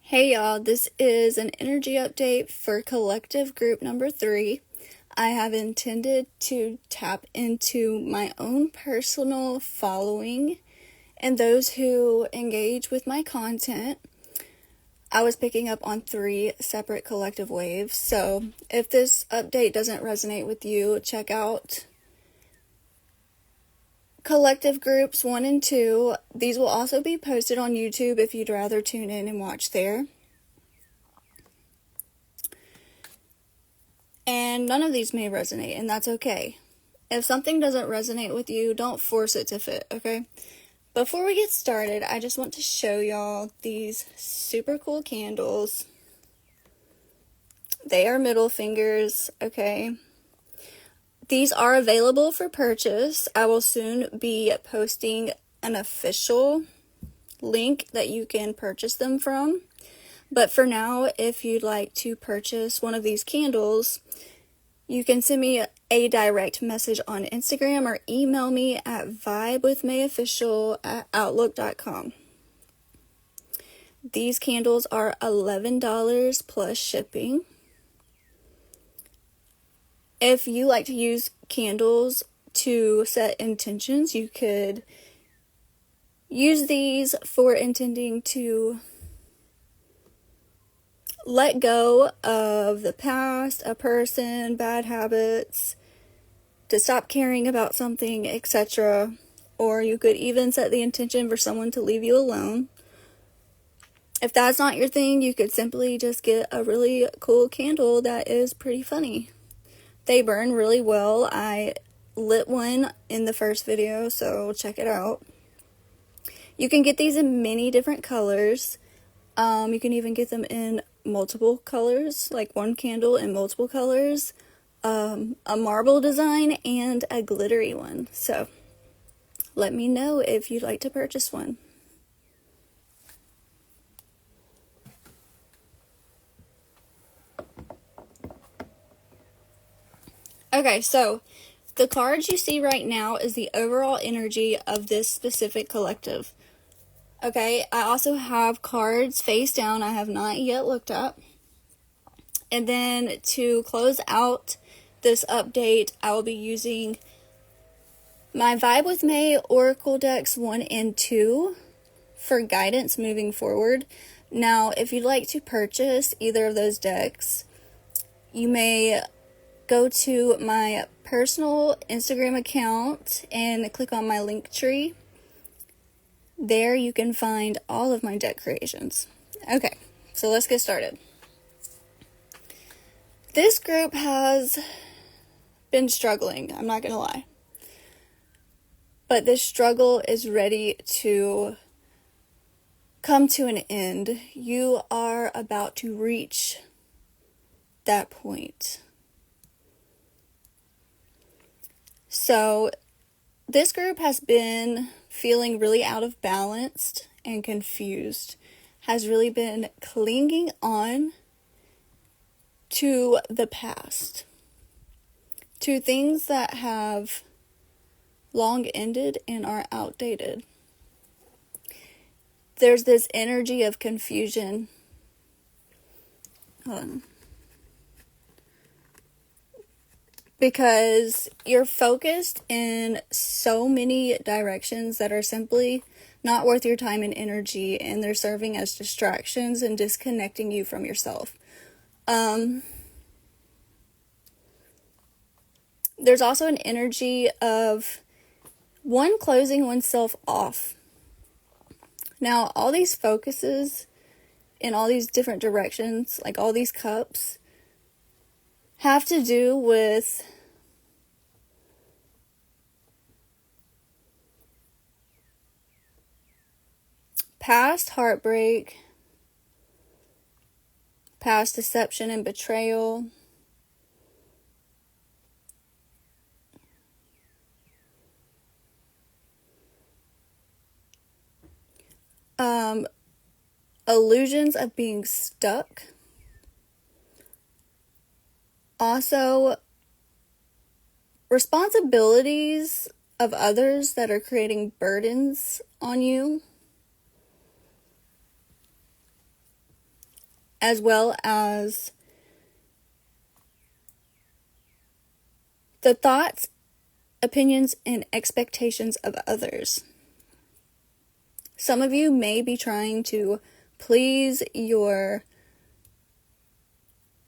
Hey y'all, this is an energy update for collective group number 3. I have intended to tap into my own personal following and those who engage with my content. I was picking up on 3 separate collective waves, so if this update doesn't resonate with you, check out collective groups 1 and 2. These will also be posted on YouTube if you'd rather tune in and watch there. And none of these may resonate, and that's okay. If something doesn't resonate with you, don't force it to fit, okay? Before we get started, I just want to show y'all these super cool candles. They are middle fingers, okay? These are available for purchase. I will soon be posting an official link that you can purchase them from. But for now, if you'd like to purchase one of these candles, you can send me a direct message on Instagram or email me at vibewithmayofficial@outlook.com. These candles are $11 plus shipping. If you like to use candles to set intentions, you could use these for intending to let go of the past, a person, bad habits, to stop caring about something, etc. Or you could even set the intention for someone to leave you alone. If that's not your thing, you could simply just get a really cool candle that is pretty funny. They burn really well. I lit one in the first video, so check it out. You can get these in many different colors. You can even get them in multiple colors, like one candle in multiple colors, a marble design, and a glittery one. So let me know if you'd like to purchase one. Okay, so the cards you see right now is the overall energy of this specific collective. Okay, I also have cards face down I have not yet looked at. And then to close out this update, I will be using my Vibe with May Oracle decks 1 and 2 for guidance moving forward. Now, if you'd like to purchase either of those decks, you may go to my personal Instagram account and click on my link tree. There you can find all of my deck creations. Okay, so let's get started. This group has been struggling, I'm not gonna lie. But this struggle is ready to come to an end. You are about to reach that point. So this group has been feeling really out of balance and confused, has really been clinging on to the past, to things that have long ended and are outdated. There's this energy of confusion. Because you're focused in so many directions that are simply not worth your time and energy, and they're serving as distractions and disconnecting you from yourself. There's also an energy of one closing oneself off. Now, all these focuses in all these different directions, like all these cups, have to do with past heartbreak, past deception and betrayal, illusions of being stuck. Also, responsibilities of others that are creating burdens on you. as well as the thoughts, opinions, and expectations of others. Some of you may be trying to please your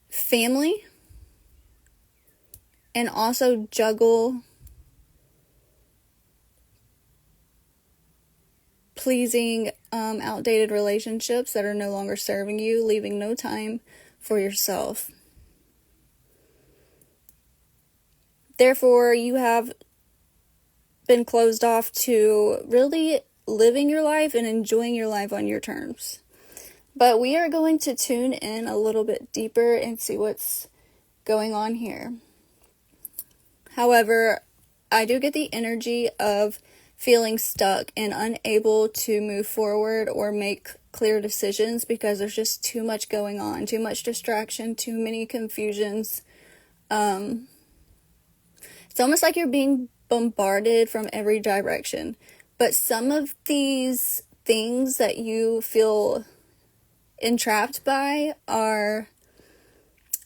family and also juggle pleasing outdated relationships that are no longer serving you, leaving no time for yourself. Therefore, you have been closed off to really living your life and enjoying your life on your terms. But we are going to tune in a little bit deeper and see what's going on here. However, I do get the energy of feeling stuck and unable to move forward or make clear decisions because there's just too much going on, too much distraction, too many confusions. It's almost like you're being bombarded from every direction. But some of these things that you feel entrapped by are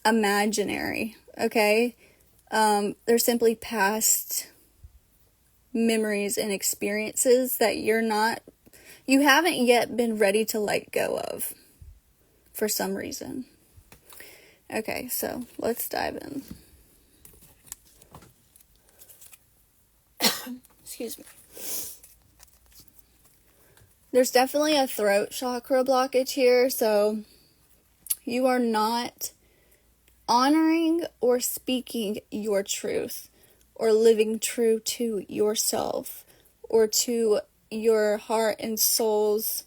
imaginary, okay? They're simply past memories and experiences that you haven't yet been ready to let go of for some reason. Okay, so let's dive in. Excuse me. There's definitely a throat chakra blockage here, so you are not honoring or speaking your truth or living true to yourself or to your heart and soul's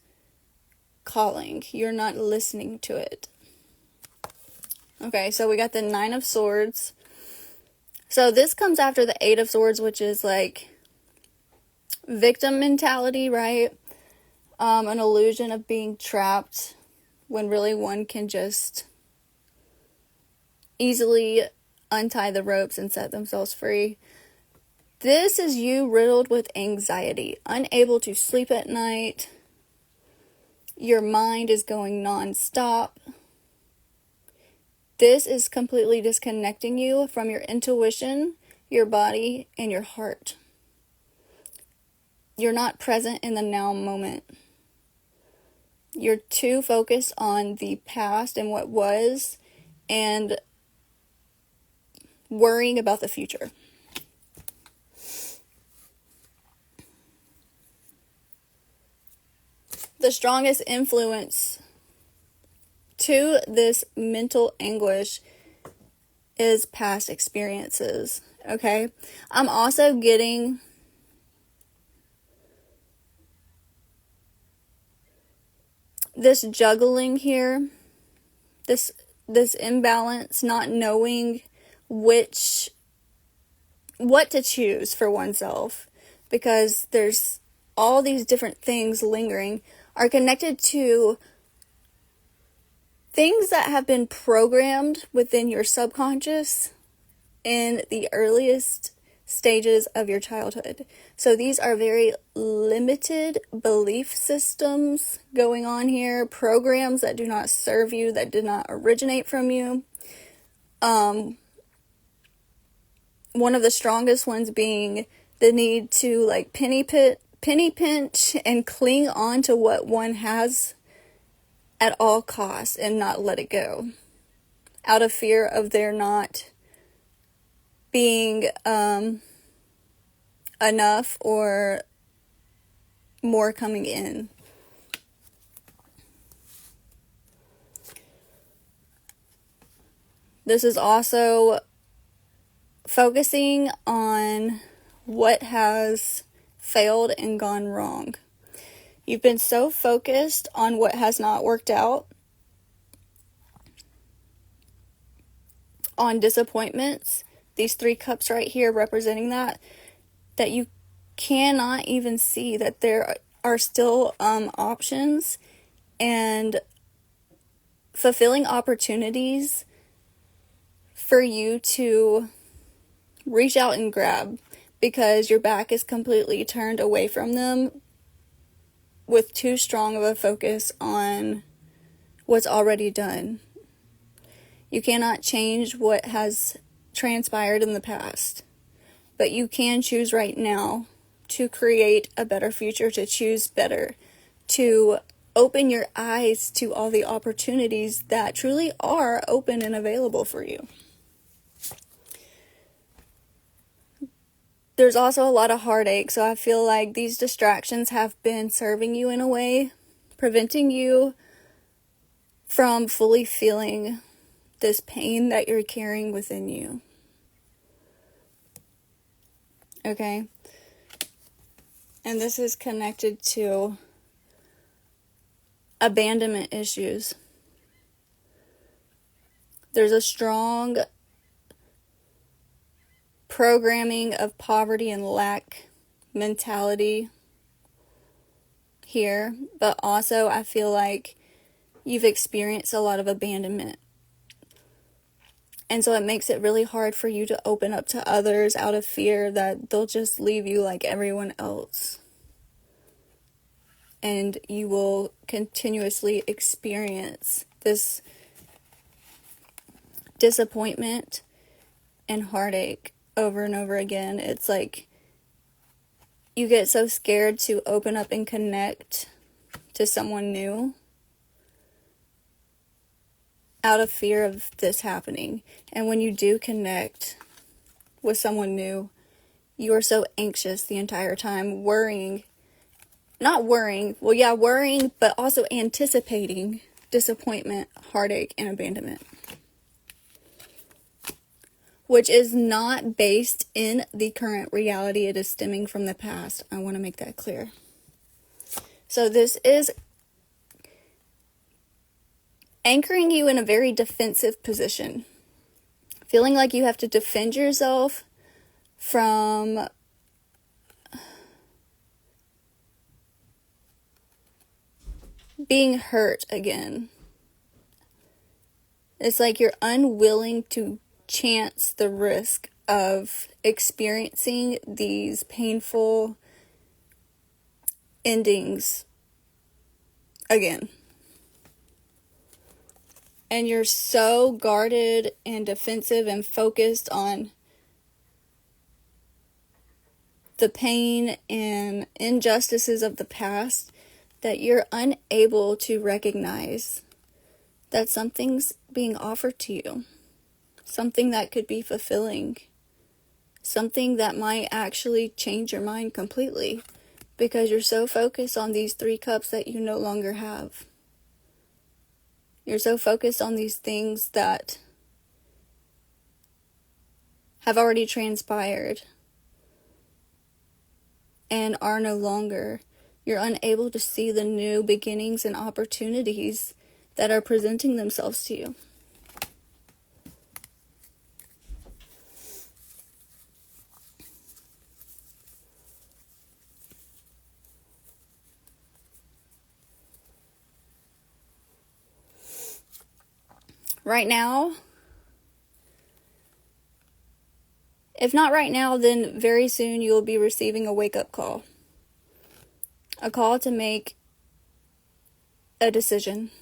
calling. You're not listening to it. Okay, so we got the 9 of Swords. So this comes after the 8 of Swords, which is like victim mentality, right? An illusion of being trapped when really one can just easily untie the ropes and set themselves free. This is you riddled with anxiety, unable to sleep at night. Your mind is going non-stop. This is completely disconnecting you from your intuition, your body, and your heart. You're not present in the now moment. You're too focused on the past and what was, and worrying about the future. The strongest influence to this mental anguish is past experiences, okay? I'm also getting this juggling here, this imbalance, not knowing what to choose for oneself, because there's all these different things lingering, are connected to things that have been programmed within your subconscious in the earliest stages of your childhood. So these are very limited belief systems going on here, programs that do not serve you, that did not originate from you. One of the strongest ones being the need to like penny pinch and cling on to what one has at all costs and not let it go, out of fear of there not being enough or more coming in. This is also focusing on what has failed and gone wrong. You've been so focused on what has not worked out, on disappointments, these 3 cups right here representing that you cannot even see that there are still options and fulfilling opportunities for you to reach out and grab, because your back is completely turned away from them with too strong of a focus on what's already done. You cannot change what has transpired in the past, but you can choose right now to create a better future, to choose better, to open your eyes to all the opportunities that truly are open and available for you. There's also a lot of heartache, so I feel like these distractions have been serving you in a way, preventing you from fully feeling this pain that you're carrying within you. Okay? And this is connected to abandonment issues. There's a strong programming of poverty and lack mentality here, but also I feel like you've experienced a lot of abandonment. And so it makes it really hard for you to open up to others out of fear that they'll just leave you like everyone else. And you will continuously experience this disappointment and heartache over and over again. It's like you get so scared to open up and connect to someone new out of fear of this happening. And when you do connect with someone new, you are so anxious the entire time, worrying, but also anticipating disappointment, heartache, and abandonment, which is not based in the current reality. It is stemming from the past. I want to make that clear. So this is anchoring you in a very defensive position, feeling like you have to defend yourself from being hurt again. It's like you're unwilling to chance the risk of experiencing these painful endings again. And you're so guarded and defensive and focused on the pain and injustices of the past that you're unable to recognize that something's being offered to you. Something that could be fulfilling. Something that might actually change your mind completely, because you're so focused on these 3 cups that you no longer have. You're so focused on these things that have already transpired and are no longer. You're unable to see the new beginnings and opportunities that are presenting themselves to you. Right now, if not right now, then very soon you will be receiving a wake-up call. A call to make a decision.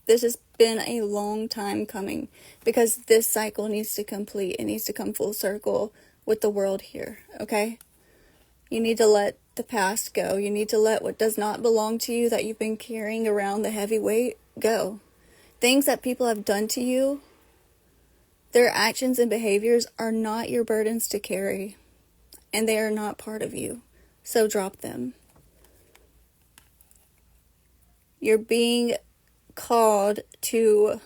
This has been a long time coming, because this cycle needs to complete. It needs to come full circle with the world here, okay? You need to let the past go. You need to let what does not belong to you, that you've been carrying around the heavy weight, go. Things that people have done to you, their actions and behaviors are not your burdens to carry, and they are not part of you. So drop them. You're being called to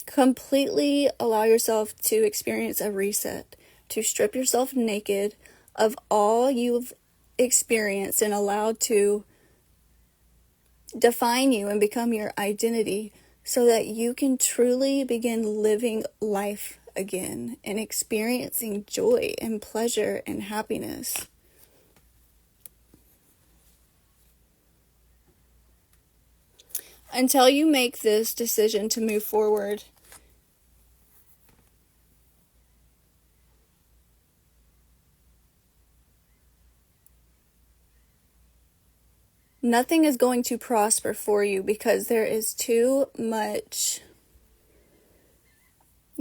completely allow yourself to experience a reset, to strip yourself naked of all you've experienced and allowed to define you and become your identity, so that you can truly begin living life again and experiencing joy and pleasure and happiness. Until you make this decision to move forward, nothing is going to prosper for you because there is too much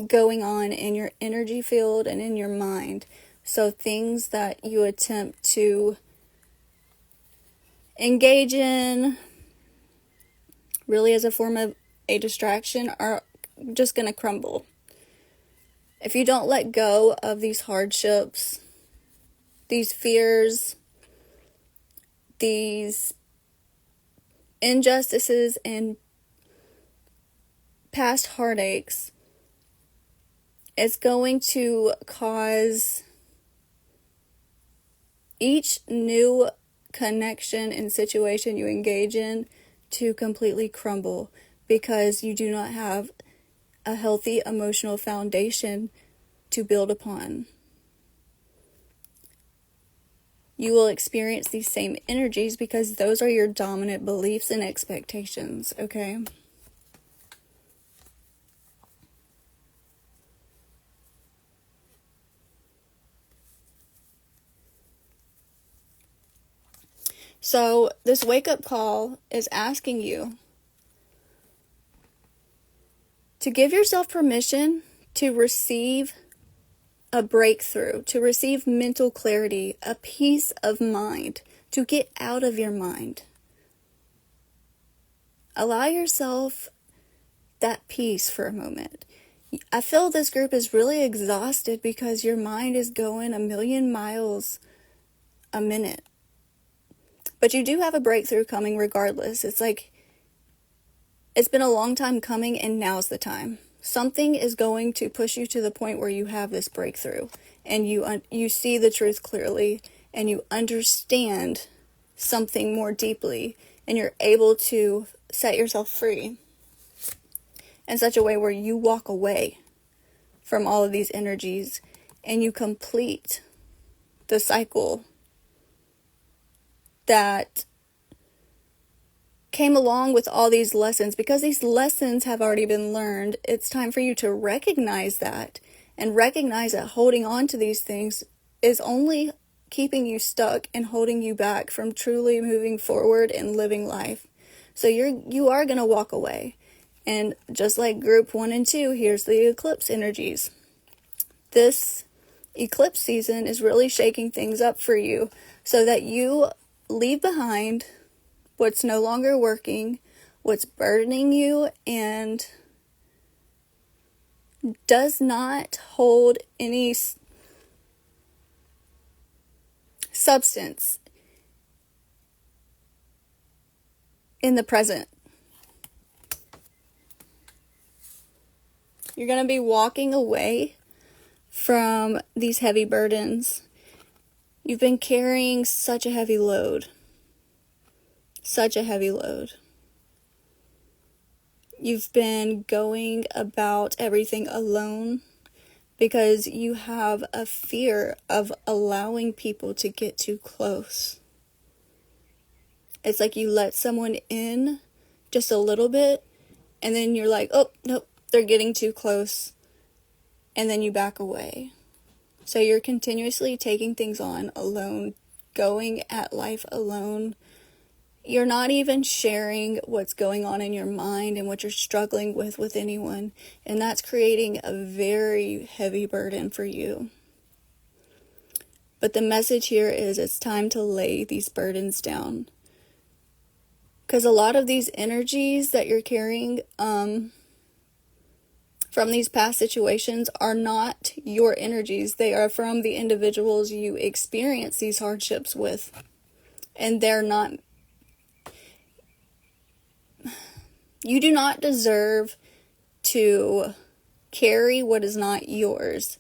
going on in your energy field and in your mind. So things that you attempt to engage in really as a form of a distraction are just going to crumble. If you don't let go of these hardships, these fears, these injustices, and past heartaches, it's going to cause each new connection and situation you engage in to completely crumble because you do not have a healthy emotional foundation to build upon. You will experience these same energies because those are your dominant beliefs and expectations, okay? So this wake-up call is asking you to give yourself permission to receive a breakthrough, to receive mental clarity, a peace of mind, to get out of your mind. Allow yourself that peace for a moment. I feel this group is really exhausted because your mind is going 1,000,000 miles a minute. But you do have a breakthrough coming regardless. It's like, it's been a long time coming and now's the time. Something is going to push you to the point where you have this breakthrough and you see the truth clearly and you understand something more deeply and you're able to set yourself free in such a way where you walk away from all of these energies and you complete the cycle that came along with all these lessons. Because these lessons have already been learned, it's time for you to recognize that and recognize that holding on to these things is only keeping you stuck and holding you back from truly moving forward and living life. So you are going to walk away. And just like group 1 and 2, here's the eclipse energies. This eclipse season is really shaking things up for you so that you leave behind what's no longer working, what's burdening you, and does not hold any substance in the present. You're going to be walking away from these heavy burdens. You've been carrying such a heavy load. Such a heavy load. You've been going about everything alone because you have a fear of allowing people to get too close. It's like you let someone in just a little bit and then you're like, oh, nope, they're getting too close. And then you back away. So you're continuously taking things on alone, going at life alone. You're not even sharing what's going on in your mind and what you're struggling with anyone. And that's creating a very heavy burden for you. But the message here is it's time to lay these burdens down. Because a lot of these energies that you're carrying from these past situations are not your energies. They are from the individuals you experience these hardships with. And they're not... You do not deserve to carry what is not yours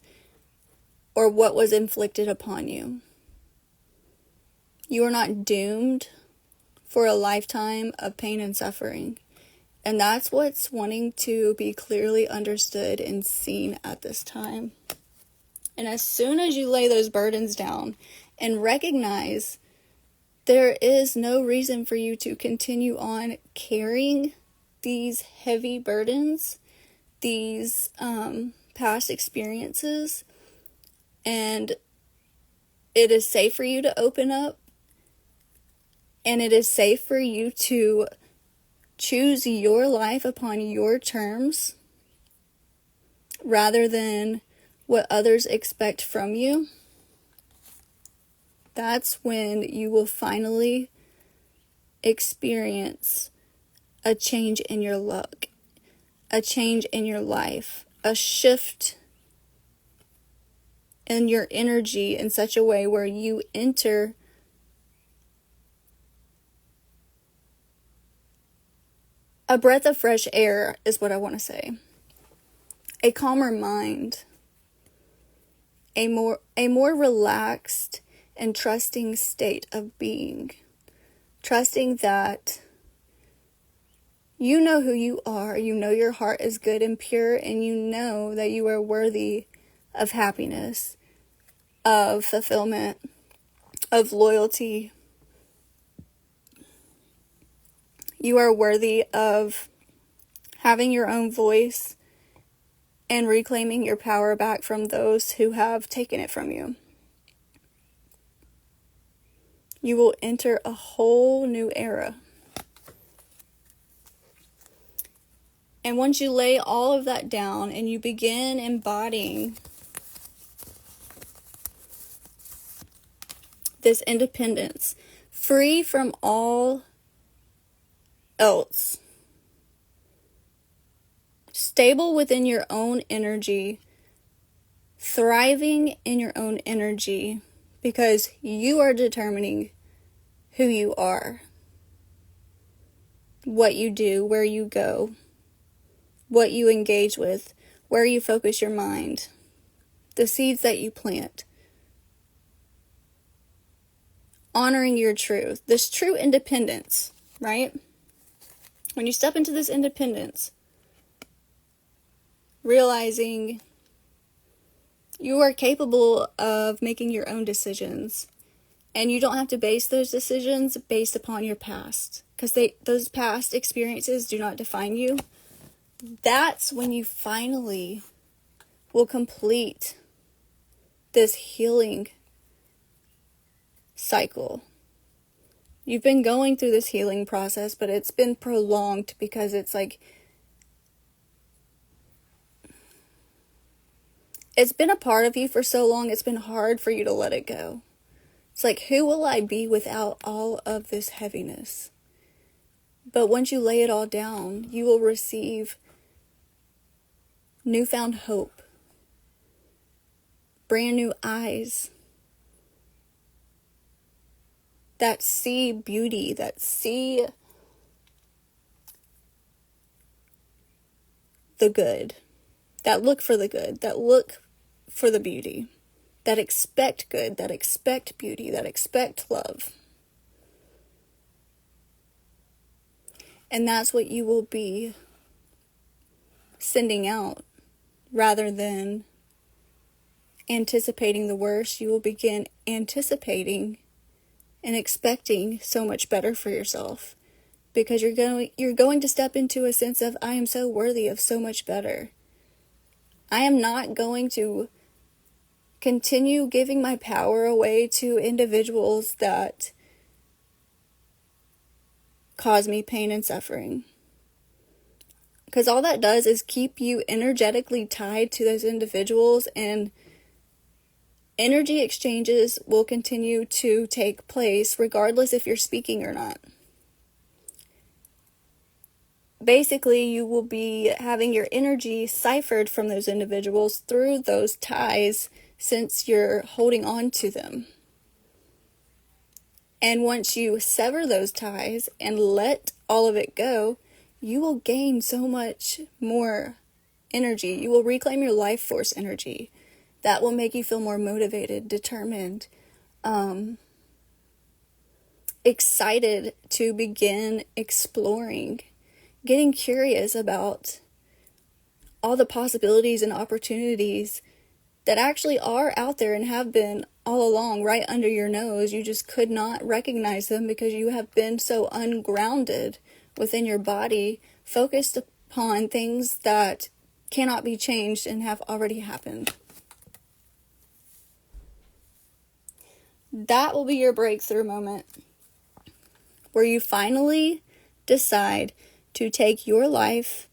or what was inflicted upon you. You are not doomed for a lifetime of pain and suffering. And that's what's wanting to be clearly understood and seen at this time. And as soon as you lay those burdens down and recognize there is no reason for you to continue on carrying these heavy burdens, these past experiences, and it is safe for you to open up And it is safe for you to choose your life upon your terms rather than what others expect from you. That's when you will finally experience a change in your luck, a change in your life, a shift in your energy in such a way where you enter a breath of fresh air, is what I want to say. A calmer mind, a more relaxed and trusting state of being. Trusting that you know who you are, you know your heart is good and pure, and you know that you are worthy of happiness, of fulfillment, of loyalty. You are worthy of having your own voice and reclaiming your power back from those who have taken it from you. You will enter a whole new era. And once you lay all of that down and you begin embodying this independence, free from all else, stable within your own energy, thriving in your own energy, because you are determining who you are, what you do, where you go, what you engage with, where you focus your mind, the seeds that you plant. Honoring your truth, this true independence, right? When you step into this independence, realizing you are capable of making your own decisions, and you don't have to base those decisions based upon your past, because those past experiences do not define you. That's when you finally will complete this healing cycle. You've been going through this healing process, but it's been prolonged because it's been a part of you for so long, it's been hard for you to let it go. It's like, who will I be without all of this heaviness? But once you lay it all down, you will receive newfound hope, brand new eyes that see beauty, that see the good, that look for the good, that look for the beauty, that expect good, that expect beauty, that expect love. And that's what you will be sending out. Rather than anticipating the worst, you will begin anticipating and expecting so much better for yourself, because you're going to step into a sense of, I am so worthy of so much better. I am not going to continue giving my power away to individuals that cause me pain and suffering. Because all that does is keep you energetically tied to those individuals, and energy exchanges will continue to take place regardless if you're speaking or not. Basically, you will be having your energy ciphered from those individuals through those ties, since you're holding on to them. And once you sever those ties and let all of it go, you will gain so much more energy. You will reclaim your life force energy. That will make you feel more motivated, determined, excited to begin exploring, getting curious about all the possibilities and opportunities that actually are out there and have been all along right under your nose. You just could not recognize them because you have been so ungrounded within your body, focused upon things that cannot be changed and have already happened. That will be your breakthrough moment. where you finally decide to take your life,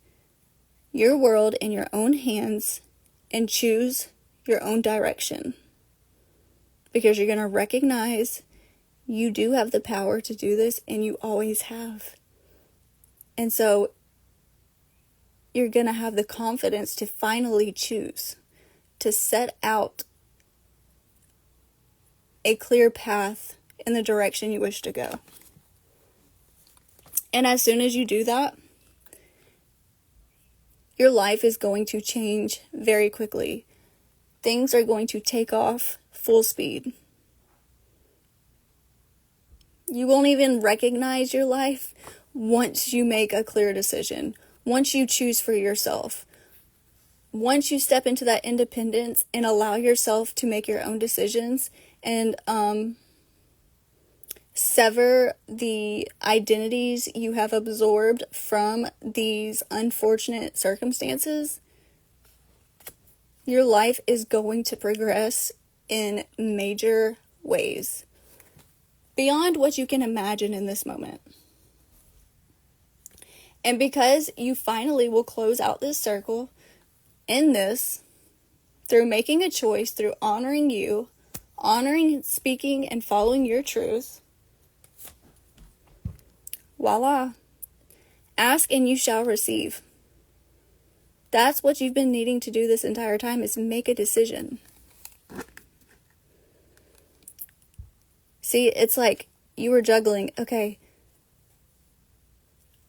your world in your own hands and choose your own direction. Because you're going to recognize you do have the power to do this, and you always have. And so you're going to have the confidence to finally choose, to set out a clear path in the direction you wish to go. And as soon as you do that, your life is going to change very quickly. Things are going to take off full speed. You won't even recognize your life once you make a clear decision, once you choose for yourself. Once you step into that independence and allow yourself to make your own decisions and sever the identities you have absorbed from these unfortunate circumstances, your life is going to progress in major ways beyond what you can imagine in this moment. And because you finally will close out this circle in this, through making a choice, through honoring you, honoring, speaking, and following your truth, voila. Ask and you shall receive. That's what you've been needing to do this entire time, is make a decision. See, it's like you were juggling. Okay,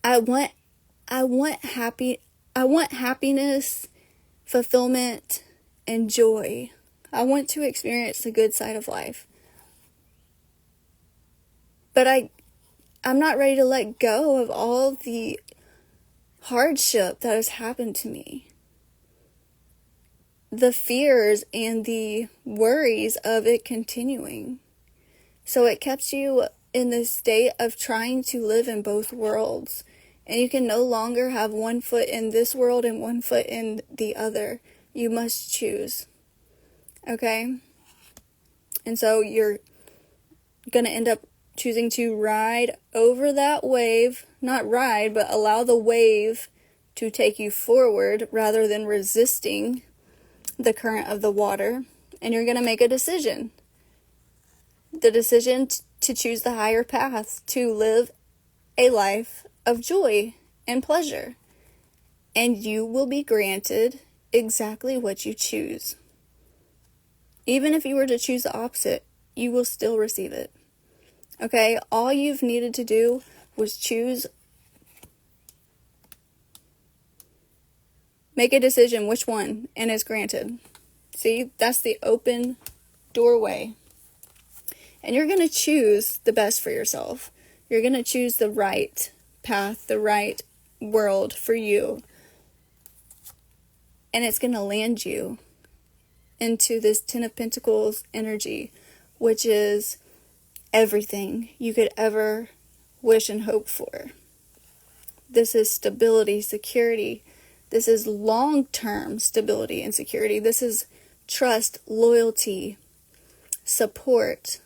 I want happiness, fulfillment, and joy. I want to experience the good side of life. But I'm not ready to let go of all the hardship that has happened to me. The fears and the worries of it continuing. So it keeps you in this state of trying to live in both worlds. And you can no longer have one foot in this world and one foot in the other. You must choose. Okay? And so you're going to end up choosing to ride over that wave. Not ride, but allow the wave to take you forward rather than resisting the current of the water. And you're going to make a decision. The decision to choose the higher path, to live a life of joy and pleasure. And you will be granted exactly what you choose. Even if you were to choose the opposite, you will still receive it. Okay? All you've needed to do was choose. Make a decision which one, and it's granted. See? That's the open doorway. And you're going to choose the best for yourself. You're going to choose the right path, the right world for you. And it's going to land you into this Ten of Pentacles energy, which is everything you could ever wish and hope for. This is stability, security. This is long-term stability and security. This is trust, loyalty, support.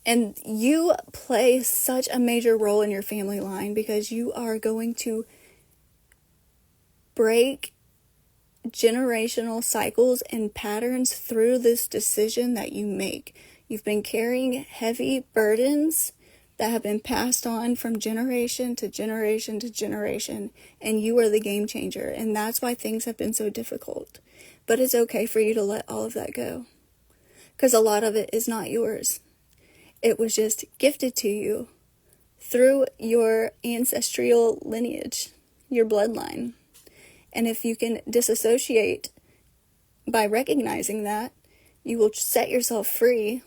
And you play such a major role in your family line because you are going to break generational cycles and patterns through this decision that you make. You've been carrying heavy burdens that have been passed on from generation to generation to generation, and you are the game changer. And that's why things have been so difficult. But it's okay for you to let all of that go, because a lot of it is not yours. It was just gifted to you through your ancestral lineage, your bloodline. And if you can disassociate by recognizing that, you will set yourself free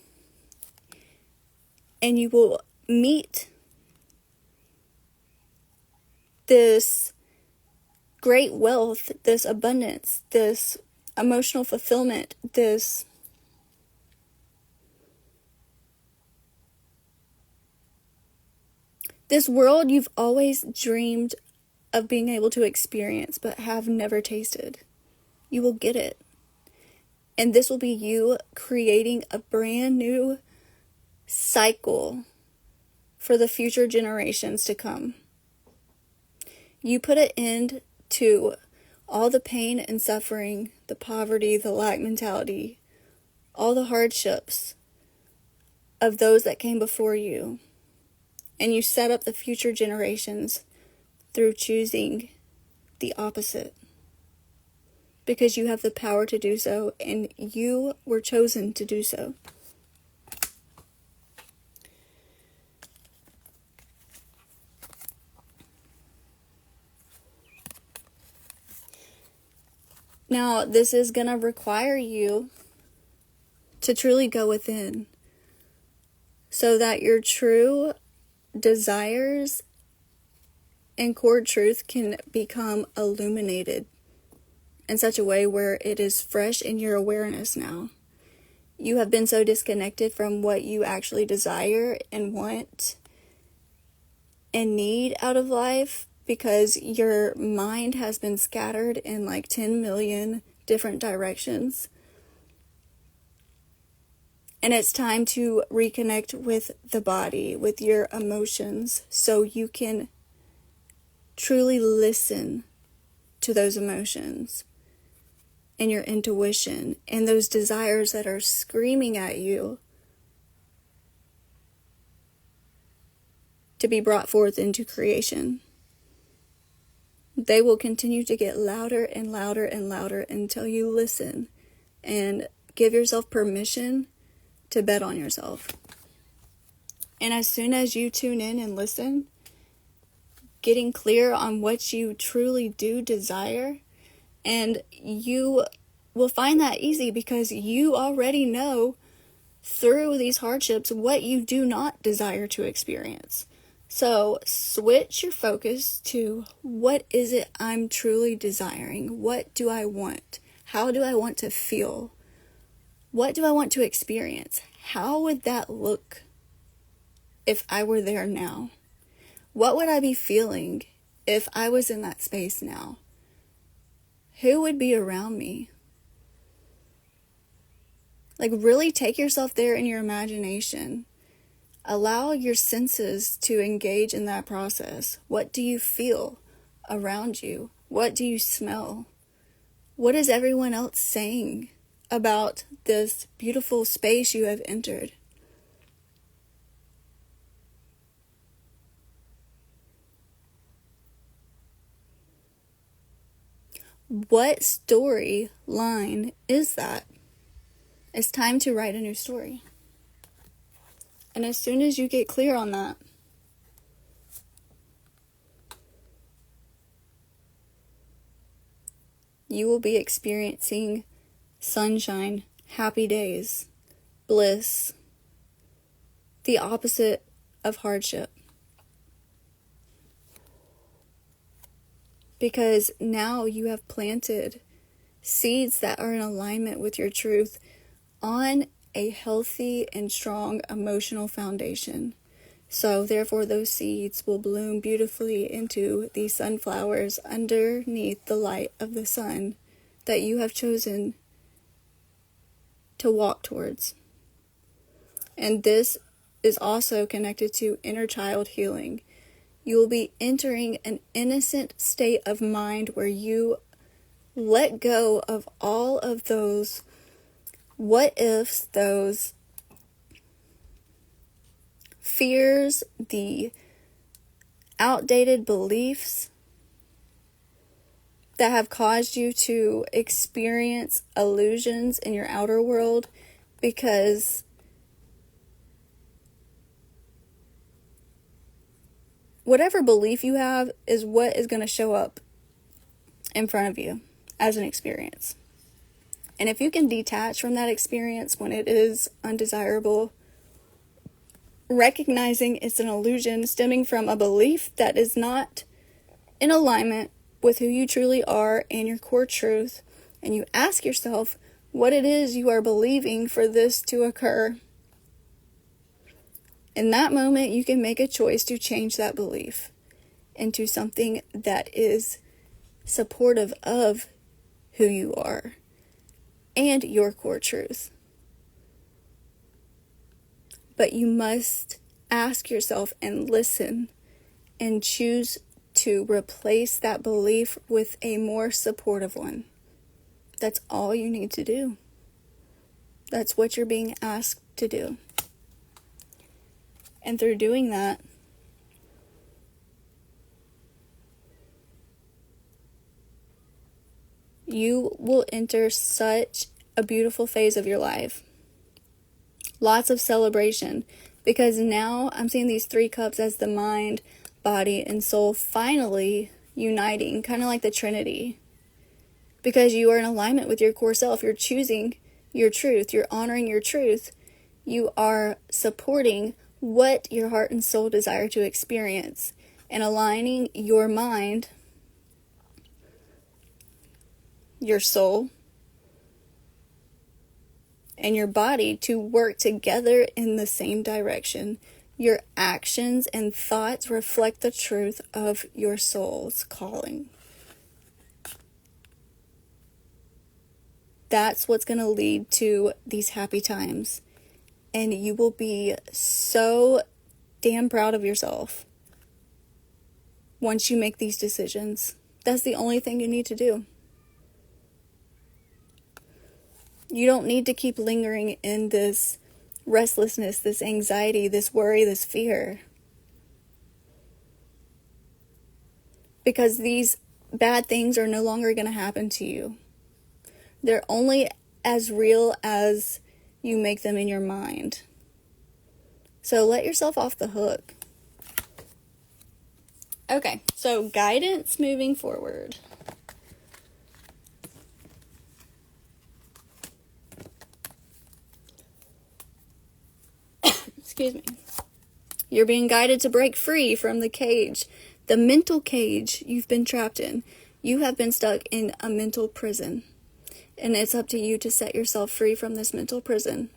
and you will meet this great wealth, this abundance, this emotional fulfillment, this world you've always dreamed of being able to experience but have never tasted. You will get it. And this will be you creating a brand new cycle for the future generations to come. You put an end to all the pain and suffering, the poverty, the lack mentality, all the hardships of those that came before you. And you set up the future generations through choosing the opposite. Because you have the power to do so, and you were chosen to do so. Now, this is going to require you to truly go within so that your true desires and core truth can become illuminated in such a way where it is fresh in your awareness now. You have been so disconnected from what you actually desire and want and need out of life because your mind has been scattered in like 10 million different directions. And it's time to reconnect with the body, with your emotions, so you can truly listen to those emotions and your intuition and those desires that are screaming at you to be brought forth into creation. They will continue to get louder and louder and louder until you listen and give yourself permission to bet on yourself. And as soon as you tune in and listen, getting clear on what you truly do desire, and you will find that easy because you already know through these hardships what you do not desire to experience. So switch your focus to what is it I'm truly desiring? What do I want? How do I want to feel? What do I want to experience? How would that look if I were there now? What would I be feeling if I was in that space now? Who would be around me? Like, really take yourself there in your imagination. Allow your senses to engage in that process. What do you feel around you? What do you smell? What is everyone else saying about this beautiful space you have entered? What storyline is that? It's time to write a new story. And as soon as you get clear on that, you will be experiencing sunshine, happy days, bliss, the opposite of hardship. Because now you have planted seeds that are in alignment with your truth on a healthy and strong emotional foundation. So therefore those seeds will bloom beautifully into these sunflowers underneath the light of the sun that you have chosen to walk towards. And this is also connected to inner child healing. You will be entering an innocent state of mind where you let go of all of those what ifs, those fears, the outdated beliefs that have caused you to experience illusions in your outer world, because whatever belief you have is what is going to show up in front of you as an experience. And if you can detach from that experience when it is undesirable, recognizing it's an illusion stemming from a belief that is not in alignment with who you truly are and your core truth, and you ask yourself what it is you are believing for this to occur, in that moment you can make a choice to change that belief into something that is supportive of who you are and your core truth. But you must ask yourself and listen and choose to replace that belief with a more supportive one. That's all you need to do. That's what you're being asked to do. And through doing that, you will enter such a beautiful phase of your life. Lots of celebration, because now I'm seeing these 3 cups as the mind, body, and soul finally uniting, kind of like the Trinity. Because you are in alignment with your core self. You're choosing your truth. You're honoring your truth. You are supporting what your heart and soul desire to experience, and aligning your mind, your soul, and your body to work together in the same direction. Your actions and thoughts reflect the truth of your soul's calling. That's what's going to lead to these happy times. And you will be so damn proud of yourself once you make these decisions. That's the only thing you need to do. You don't need to keep lingering in this restlessness, this anxiety, this worry, this fear. Because these bad things are no longer going to happen to you. They're only as real as you make them in your mind. So let yourself off the hook. Okay, so guidance moving forward. Excuse me. You're being guided to break free from the cage, the mental cage you've been trapped in. You have been stuck in a mental prison. And it's up to you to set yourself free from this mental prison.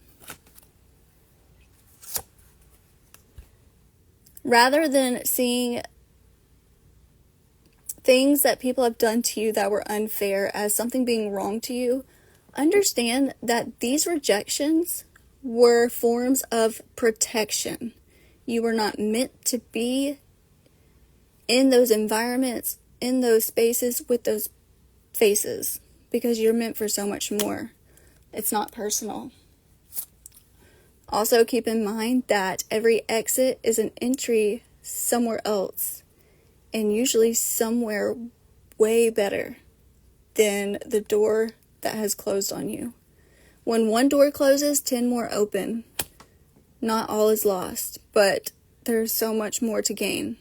Rather than seeing things that people have done to you that were unfair as something being wrong to you, understand that these rejections were forms of protection. You were not meant to be in those environments, in those spaces, with those faces. Because you're meant for so much more. It's not personal. Also, keep in mind that every exit is an entry somewhere else. And usually somewhere way better than the door that has closed on you. When one door closes, 10 more open. Not all is lost, but there's so much more to gain.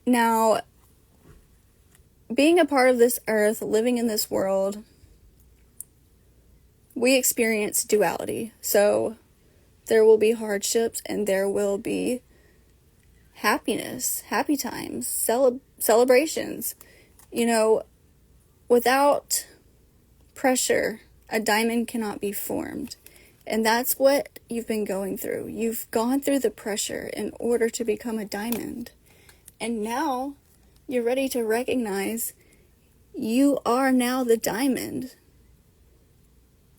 Now, being a part of this earth, living in this world, we experience duality. So there will be hardships and there will be happiness, happy times, celebrations. You know, without pressure, a diamond cannot be formed. And that's what you've been going through. You've gone through the pressure in order to become a diamond. And now you're ready to recognize you are now the diamond.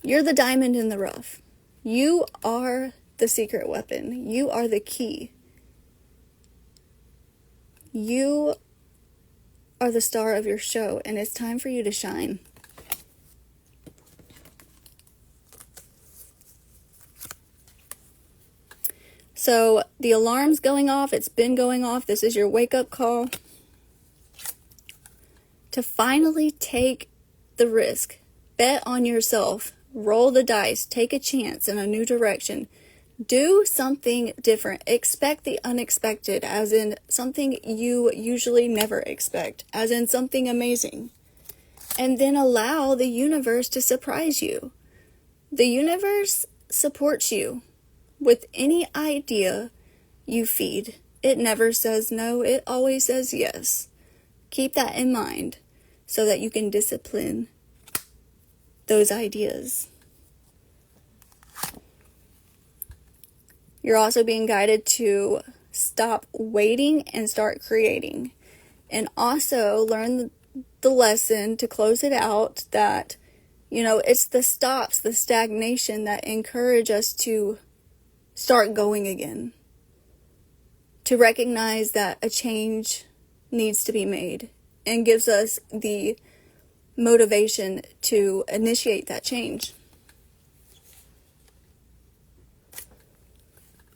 You're the diamond in the rough. You are the secret weapon. You are the key. You are the star of your show, and it's time for you to shine. So the alarm's going off. It's been going off. This is your wake-up call to finally take the risk. Bet on yourself. Roll the dice. Take a chance in a new direction. Do something different. Expect the unexpected, as in something you usually never expect, as in something amazing. And then allow the universe to surprise you. The universe supports you with any idea you feed. It never says no, it always says yes. Keep that in mind so that you can discipline those ideas. You're also being guided to stop waiting and start creating. And also learn the lesson, to close it out, that It's the stops, the stagnation that encourage us to start going again, to recognize that a change needs to be made, and gives us the motivation to initiate that change.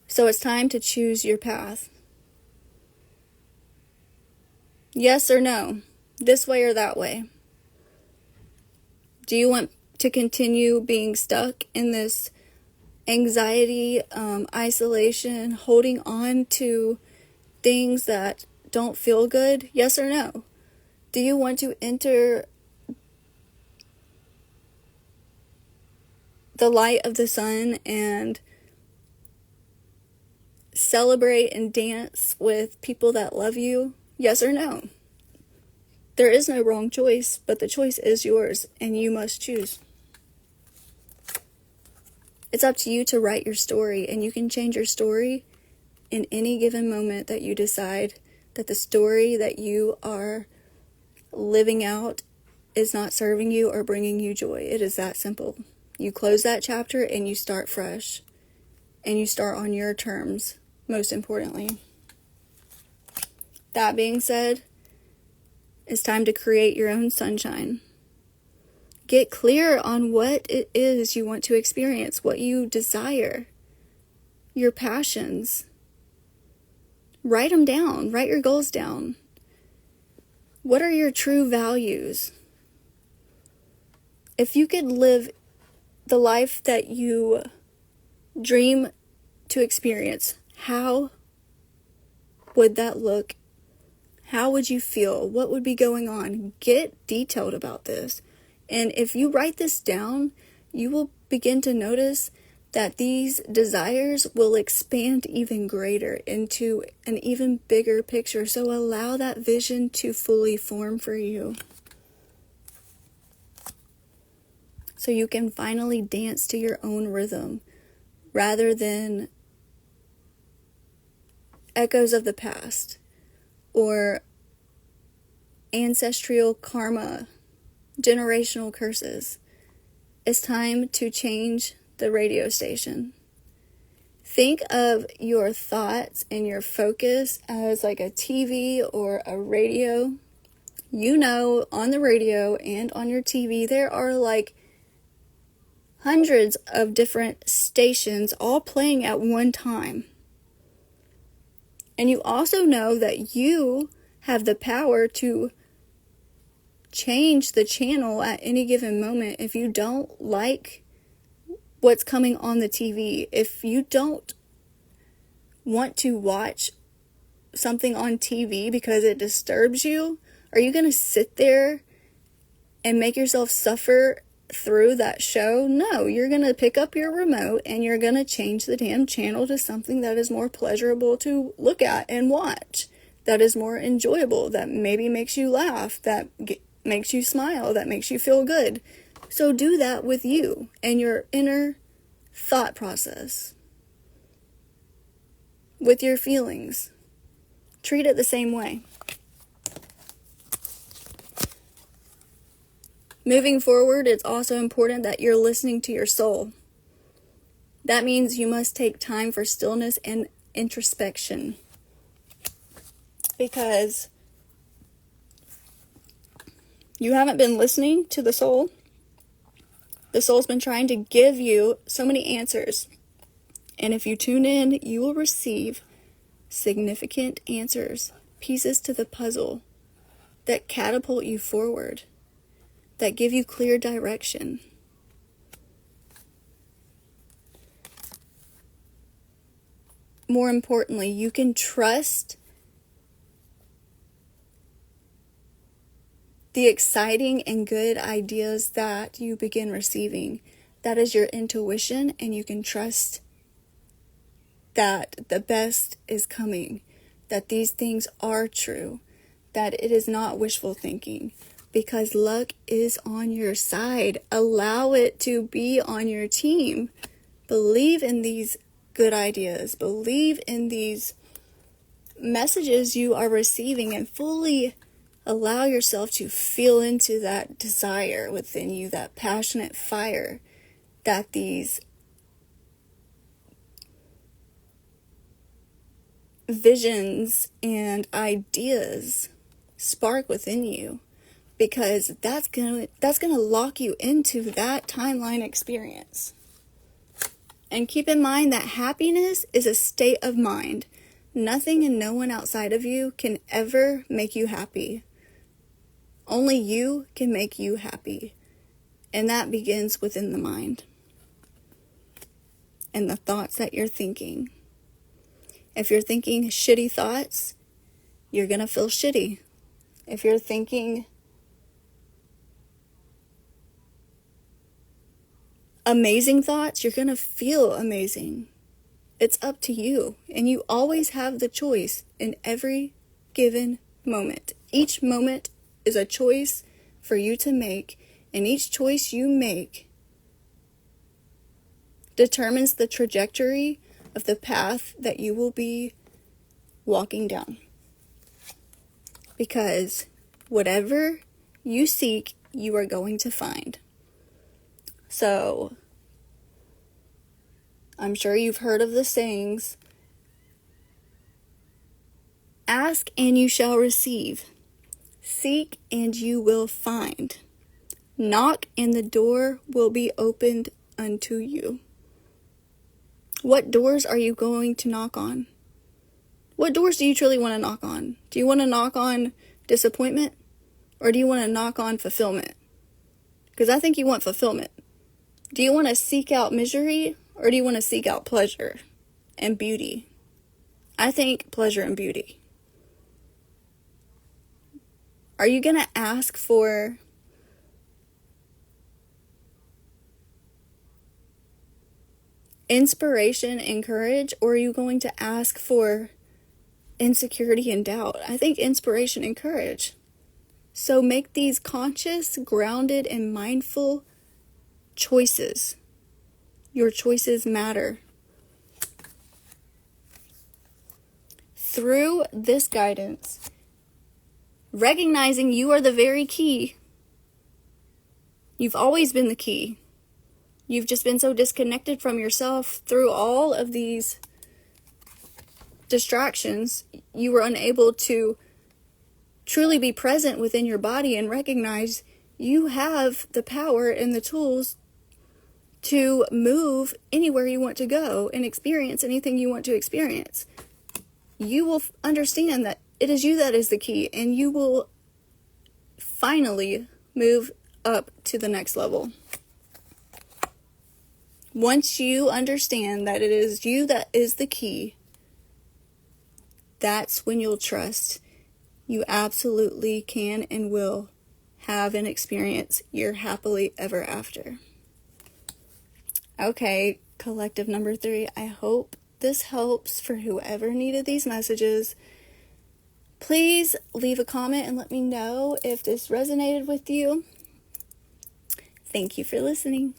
So it's time to choose your path. Yes or no? This way or that way? Do you want to continue being stuck in this anxiety, isolation, holding on to things that don't feel good? Yes or no? Do you want to enter the light of the sun and celebrate and dance with people that love you? Yes or no? There is no wrong choice, but the choice is yours, and you must choose. It's up to you to write your story, and you can change your story in any given moment that you decide that the story that you are living out is not serving you or bringing you joy. It is that simple. You close that chapter and you start fresh, and you start on your terms, most importantly. That being said, it's time to create your own sunshine. Get clear on what it is you want to experience, what you desire, your passions. Write them down. Write your goals down. What are your true values? If you could live the life that you dream to experience, how would that look? How would you feel? What would be going on? Get detailed about this. And if you write this down, you will begin to notice that these desires will expand even greater into an even bigger picture. So allow that vision to fully form for you, so you can finally dance to your own rhythm rather than echoes of the past or ancestral karma, generational curses. It's time to change the radio station. Think of your thoughts and your focus as like a TV or a radio. On the radio and on your TV, there are like hundreds of different stations all playing at one time. And you also know that you have the power to change the channel at any given moment if you don't like what's coming on the TV. If you don't want to watch something on TV because it disturbs you, are you going to sit there and make yourself suffer through that show? No, you're going to pick up your remote and you're going to change the damn channel to something that is more pleasurable to look at and watch, that is more enjoyable, that maybe makes you laugh, that makes you smile, that makes you feel good. So do that with you and your inner thought process, with your feelings. Treat it the same way. Moving forward, it's also important that you're listening to your soul. That means you must take time for stillness and introspection, because you haven't been listening to the soul. The soul's been trying to give you so many answers. And if you tune in, you will receive significant answers, pieces to the puzzle that catapult you forward, that give you clear direction. More importantly, you can trust the exciting and good ideas that you begin receiving. That is your intuition, and you can trust that the best is coming, that these things are true, that it is not wishful thinking, because luck is on your side. Allow it to be on your team. Believe in these good ideas. Believe in these messages you are receiving, and fully Allow yourself to feel into that desire within you, that passionate fire that these visions and ideas spark within you, because that's gonna lock you into that timeline experience. And keep in mind that happiness is a state of mind. Nothing and no one outside of you can ever make you happy. Only you can make you happy. And that begins within the mind and the thoughts that you're thinking. If you're thinking shitty thoughts, you're going to feel shitty. If you're thinking amazing thoughts, you're going to feel amazing. It's up to you. And you always have the choice in every given moment. Each moment is a choice for you to make, and each choice you make determines the trajectory of the path that you will be walking down. Because whatever you seek, you are going to find. So, I'm sure you've heard of the sayings, ask and you shall receive. Seek and you will find. Knock and the door will be opened unto you. What doors are you going to knock on? What doors do you truly want to knock on? Do you want to knock on disappointment? Or do you want to knock on fulfillment? Because I think you want fulfillment. Do you want to seek out misery? Or do you want to seek out pleasure and beauty? I think pleasure and beauty. Are you going to ask for inspiration and courage, or are you going to ask for insecurity and doubt? I think inspiration and courage. So make these conscious, grounded, and mindful choices. Your choices matter. Through this guidance, recognizing you are the very key. You've always been the key. You've just been so disconnected from yourself through all of these distractions. You were unable to truly be present within your body and recognize you have the power and the tools to move anywhere you want to go and experience anything you want to experience. You will understand that it is you that is the key, and you will finally move up to the next level. Once you understand that it is you that is the key, that's when you'll trust you absolutely can and will have and experience your happily ever after. Okay, collective number 3, I hope this helps for whoever needed these messages. Please leave a comment and let me know if this resonated with you. Thank you for listening.